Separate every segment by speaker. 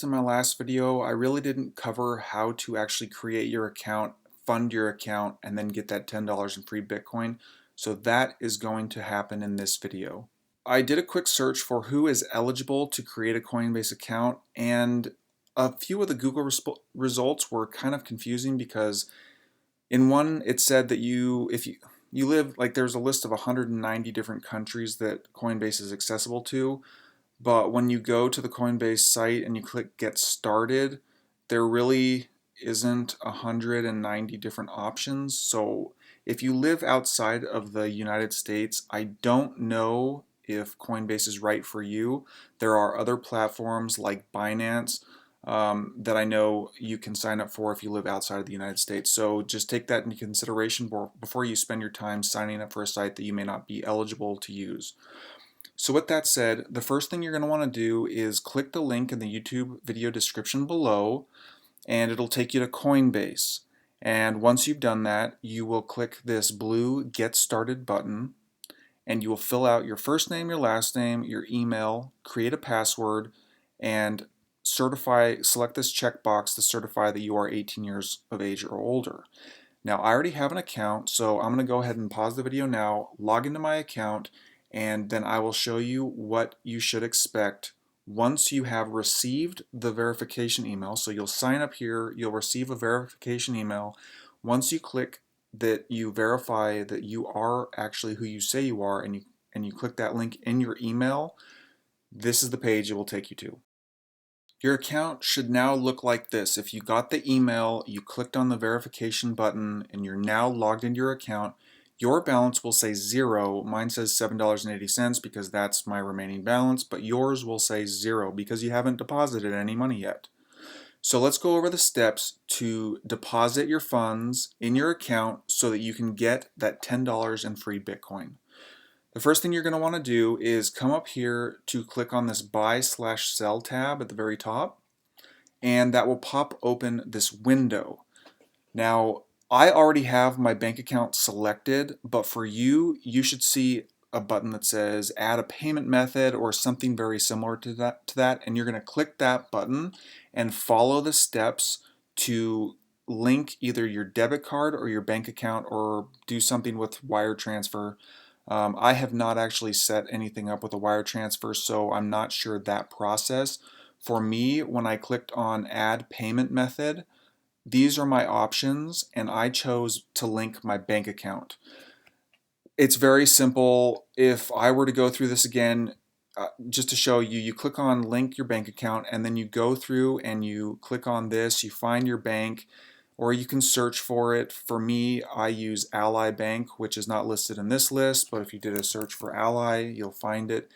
Speaker 1: In my last video, I really didn't cover how to actually create your account, fund your account, and then get that $10 in free Bitcoin. So that is going to happen in this video. I did a quick search for who is eligible to create a Coinbase account, and a few of the Google results were kind of confusing because in one it said that if you live, like, there's a list of 190 different countries that Coinbase is accessible to. But when you go to the Coinbase site and you click Get Started, there really isn't 190 different options. So if you live outside of the United States, I don't know if Coinbase is right for you. There are other platforms like Binance that I know you can sign up for if you live outside of the United States. So just take that into consideration before you spend your time signing up for a site that you may not be eligible to use. So with that said, the first thing you're going to want to do is click the link in the YouTube video description below, and it'll take you to Coinbase. And once you've done that, you will click this blue Get Started button, and you will fill out your first name, your last name, your email, create a password, and select this checkbox to certify that you are 18 years of age or older. Now, I already have an account, so I'm going to go ahead and pause the video now, log into my account, and then I will show you what you should expect once you have received the verification email. So you'll sign up here, you'll receive a verification email. Once you click that you verify that you are actually who you say you are, and you click that link in your email, this is the page it will take you to. Your account should now look like this. If you got the email, you clicked on the verification button, and you're now logged into your account, your balance will say zero. Mine says $7.80 because that's my remaining balance, but yours will say zero because you haven't deposited any money yet. So let's go over the steps to deposit your funds in your account so that you can get that $10 in free Bitcoin. The first thing you're going to want to do is come up here to click on this buy/sell tab at the very top, and that will pop open this window. Now, I already have my bank account selected, but for you, you should see a button that says add a payment method or something very similar to that, and you're going to click that button and follow the steps to link either your debit card or your bank account, or do something with wire transfer. I have not actually set anything up with a wire transfer, so I'm not sure that process. For me, when I clicked on add payment method, these are my options, and I chose to link my bank account. It's very simple. If I were to go through this again, just to show you, you click on link your bank account, and then you go through and you click on this, you find your bank, or you can search for it. For me, I use Ally Bank, which is not listed in this list, but if you did a search for Ally, you'll find it.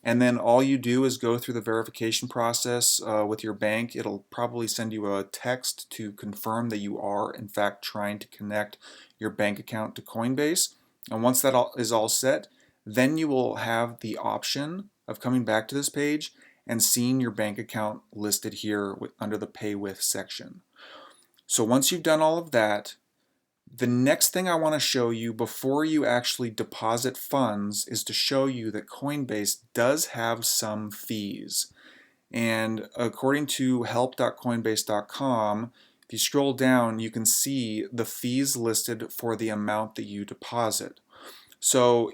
Speaker 1: And then all you do is go through the verification process with your bank. It'll probably send you a text to confirm that you are, in fact, trying to connect your bank account to Coinbase. And once that is all set, then you will have the option of coming back to this page and seeing your bank account listed here under the Pay With section. So once you've done all of that, the next thing I want to show you before you actually deposit funds is to show you that Coinbase does have some fees. And according to help.coinbase.com, if you scroll down, you can see the fees listed for the amount that you deposit. So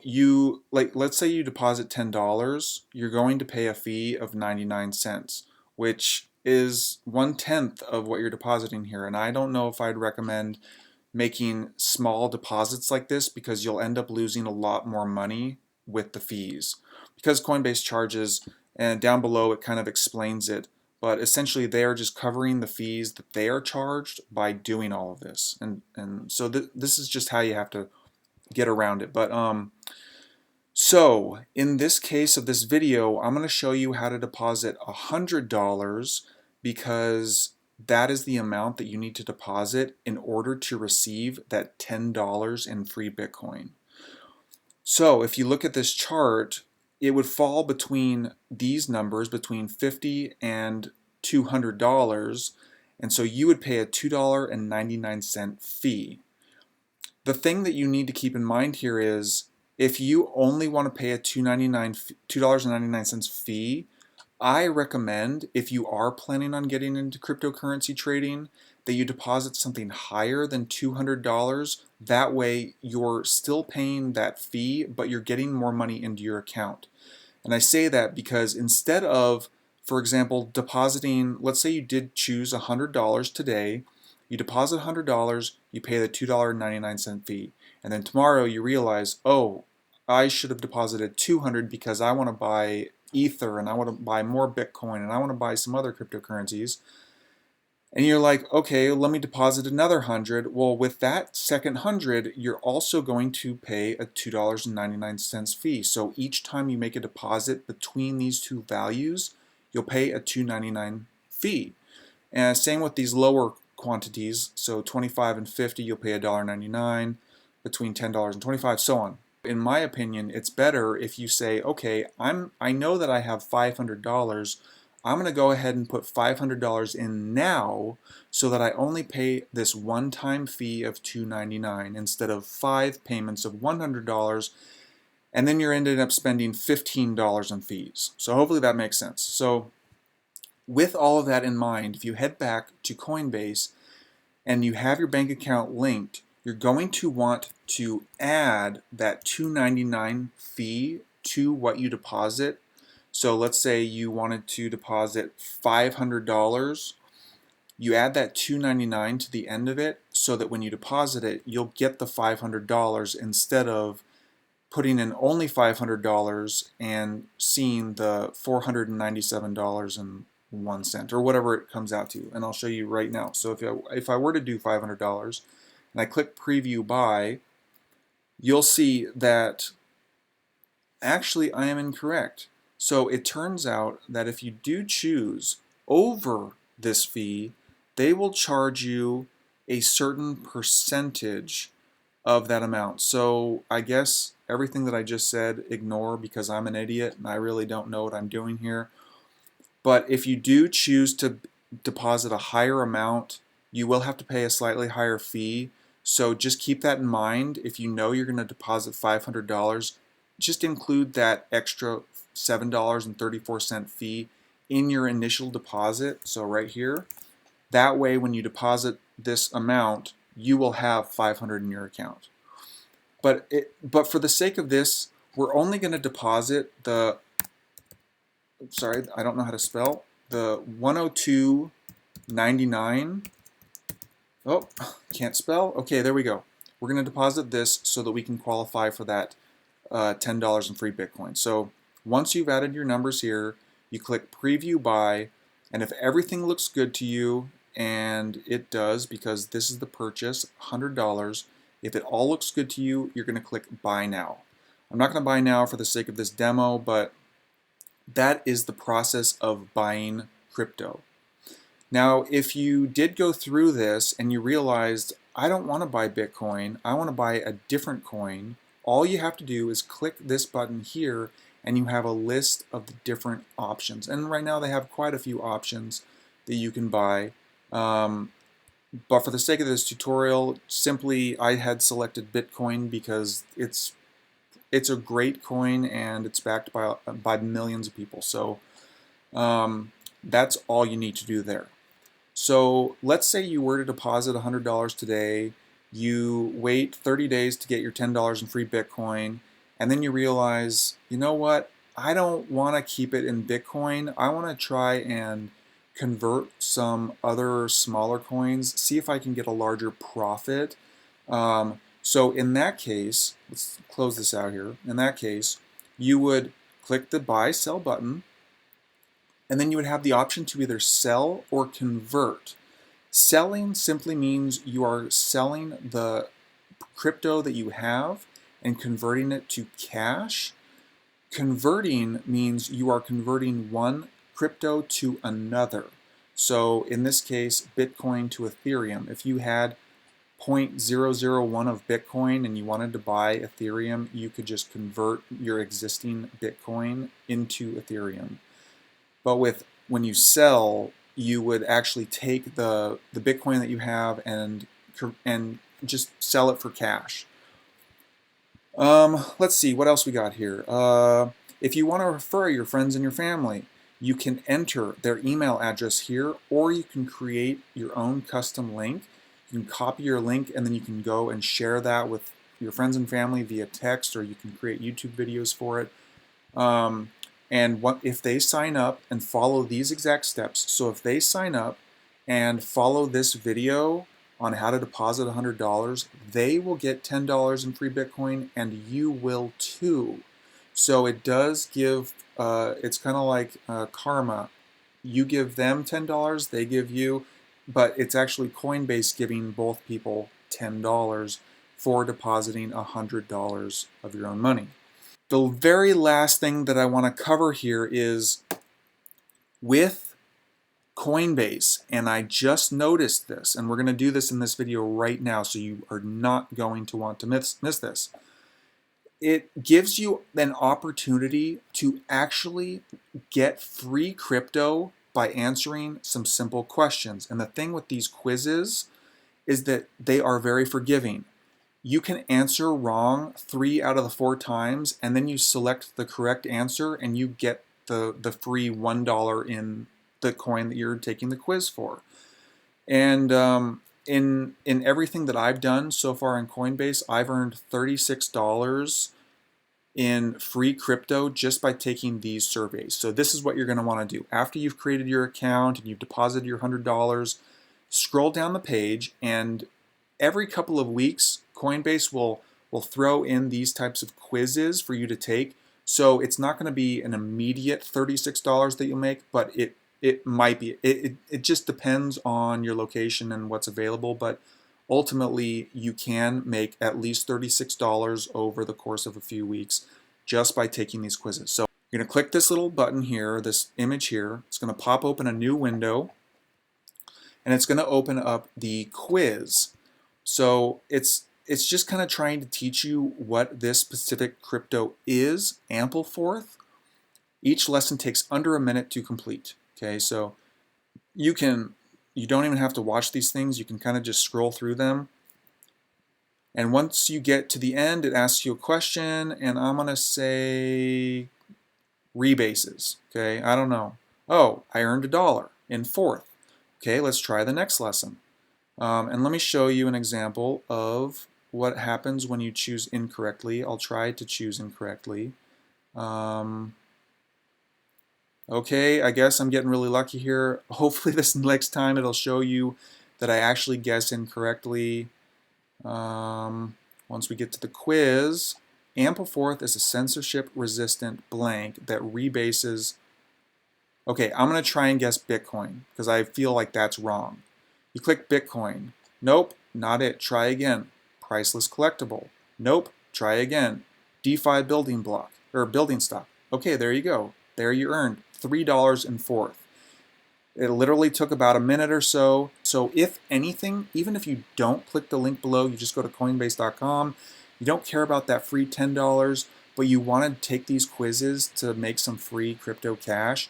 Speaker 1: let's say you deposit $10, you're going to pay a fee of 99 cents, which is 1/10 of what you're depositing here. And I don't know if I'd recommend making small deposits like this, because you'll end up losing a lot more money with the fees. Because Coinbase charges, and down below it kind of explains it, but essentially they are just covering the fees that they are charged by doing all of this. And so this is just how you have to get around it. But so in this case of this video, I'm going to show you how to deposit $100, because that is the amount that you need to deposit in order to receive that $10 in free Bitcoin. So if you look at this chart, it would fall between these numbers, between $50 and $200, and so you would pay a $2.99 fee. The thing that you need to keep in mind here is, if you only want to pay a $2.99 fee, I recommend, if you are planning on getting into cryptocurrency trading, that you deposit something higher than $200. That way you're still paying that fee, but you're getting more money into your account. And I say that because instead of, for example, depositing, let's say you did choose $100 today, you deposit $100, you pay the $2.99 fee, and then tomorrow you realize, oh, I should have deposited 200 because I want to buy Ether and I want to buy more Bitcoin and I want to buy some other cryptocurrencies. And you're like, okay, let me deposit another 100. Well, with that second 100, you're also going to pay a $2.99 fee. So each time you make a deposit between these two values, you'll pay a $2.99 fee. And same with these lower quantities. So 25 and 50, you'll pay $1.99, between $10 and 25, so on. In my opinion, it's better if you say, okay, I know that I have $500. I'm going to go ahead and put $500 in now so that I only pay this one-time fee of $2.99 instead of 5 payments of $100, and then you're ended up spending $15 in fees. So hopefully that makes sense. So with all of that in mind, if you head back to Coinbase and you have your bank account linked, you're going to want to add that $2.99 fee to what you deposit. So let's say you wanted to deposit $500. You add that $2.99 to the end of it so that when you deposit it, you'll get the $500 instead of putting in only $500 and seeing the $497.01 or whatever it comes out to. And I'll show you right now. So if I were to do $500 and I click preview buy, you'll see that actually I am incorrect. So it turns out that if you do choose over this fee, they will charge you a certain percentage of that amount. So I guess everything that I just said, ignore, because I'm an idiot and I really don't know what I'm doing here. But if you do choose to deposit a higher amount, you will have to pay a slightly higher fee. So just keep that in mind. If you know you're going to deposit $500, just include that extra $7.34 fee in your initial deposit. So right here, that way when you deposit this amount, you will have 500 in your account. But for the sake of this, we're only going to deposit the, sorry, I don't know how to spell, the 102.99. Oh, can't spell. Okay, there we go. We're going to deposit this so that we can qualify for that $10 in free Bitcoin. So once you've added your numbers here, you click preview buy, and if everything looks good to you, and it does because this is the purchase, $100, if it all looks good to you, you're going to click buy now. I'm not going to buy now for the sake of this demo, but that is the process of buying crypto. Now, if you did go through this and you realized, I don't want to buy Bitcoin, I want to buy a different coin, all you have to do is click this button here and you have a list of the different options. And right now they have quite a few options that you can buy. But for the sake of this tutorial, simply I had selected Bitcoin because it's a great coin and it's backed by millions of people. So that's all you need to do there. So let's say you were to deposit $100 today, you wait 30 days to get your $10 in free Bitcoin, and then you realize, you know what, I don't want to keep it in Bitcoin, I want to try and convert some other smaller coins, see if I can get a larger profit. So in that case, let's close this out here, in that case, you would click the buy sell button, and then you would have the option to either sell or convert. Selling simply means you are selling the crypto that you have and converting it to cash. Converting means you are converting one crypto to another. So in this case, Bitcoin to Ethereum. If you had 0.001 of Bitcoin and you wanted to buy Ethereum, you could just convert your existing Bitcoin into Ethereum. But when you sell, you would actually take the Bitcoin that you have and just sell it for cash. Let's see what else we got here. If you want to refer your friends and your family, You can enter their email address here, or you can create your own custom link. You can copy your link and then you can go and share that with your friends and family via text, or you can create YouTube videos for it. And if they sign up and follow these exact steps, so if they sign up and follow this video on how to deposit $100, they will get $10 in free Bitcoin, and you will too. So it does give, it's kind of like karma. You give them $10, they give you, but it's actually Coinbase giving both people $10 for depositing $100 of your own money. The very last thing that I want to cover here is with Coinbase, and I just noticed this, and we're going to do this in this video right now, so you are not going to want to miss this. It gives you an opportunity to actually get free crypto by answering some simple questions. And the thing with these quizzes is that they are very forgiving. You can answer wrong 3 out of the 4 times, and then you select the correct answer and you get the free $1 in the coin that you're taking the quiz for. And in everything that I've done so far in Coinbase, I've earned $36 in free crypto just by taking these surveys. So this is what you're going to want to do. After you've created your account and you've deposited your $100, scroll down the page, and every couple of weeks, Coinbase will throw in these types of quizzes for you to take. So it's not going to be an immediate $36 that you'll make, but it might be. It just depends on your location and what's available, but ultimately you can make at least $36 over the course of a few weeks just by taking these quizzes. So you're going to click this little button here, this image here. It's going to pop open a new window, and it's going to open up the quiz. So it's just kind of trying to teach you what this specific crypto is, Ampleforth. Each lesson takes under a minute to complete. Okay, so you don't even have to watch these things. You can kind of just scroll through them. And once you get to the end, it asks you a question, and I'm going to say rebases. Okay, I don't know. Oh, I earned $1 in Forth. Okay, let's try the next lesson. And let me show you an example of what happens when you choose incorrectly. I'll try to choose incorrectly. Okay, I guess I'm getting really lucky here. Hopefully this next time it'll show you that I actually guess incorrectly. Once we get to the quiz, Ampleforth is a censorship-resistant blank that rebases. Okay, I'm going to try and guess Bitcoin because I feel like that's wrong. You click Bitcoin. Nope, not it. Try again. Priceless collectible. Nope, try again. DeFi building block, or building stock. Okay, there you go. There you earned $3 in Forth. It literally took about a minute or so. So if anything, even if you don't click the link below, you just go to Coinbase.com, you don't care about that free $10, but you want to take these quizzes to make some free crypto cash,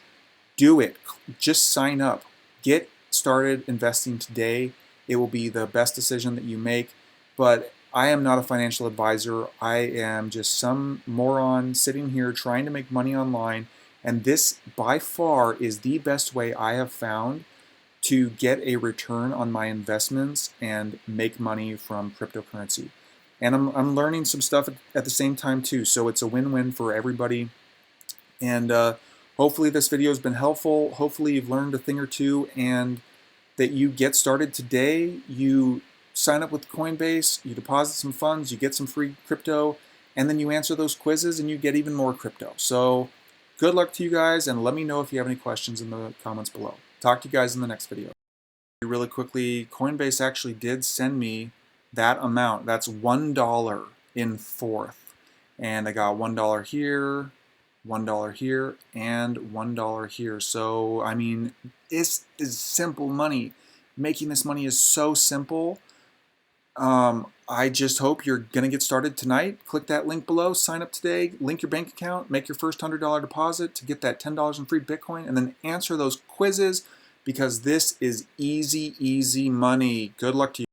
Speaker 1: do it. Just sign up. Get started investing today. It will be the best decision that you make. But I am not a financial advisor. I am just some moron sitting here trying to make money online. And this, by far, is the best way I have found to get a return on my investments and make money from cryptocurrency. And I'm learning some stuff at the same time too, so it's a win-win for everybody. And hopefully this video has been helpful. Hopefully you've learned a thing or two, and that you get started today. You sign up with Coinbase, you deposit some funds, you get some free crypto, and then you answer those quizzes and you get even more crypto. So good luck to you guys, and let me know if you have any questions in the comments below. Talk to you guys in the next video. Really quickly, Coinbase actually did send me that amount. That's $1 in Forth. And I got $1 here, $1 here, and $1 here. So, I mean, this is simple money. Making this money is so simple. I just hope you're going to get started tonight. Click that link below, sign up today, link your bank account, make your first $100 deposit to get that $10 in free Bitcoin, and then answer those quizzes, because this is easy, easy money. Good luck to you.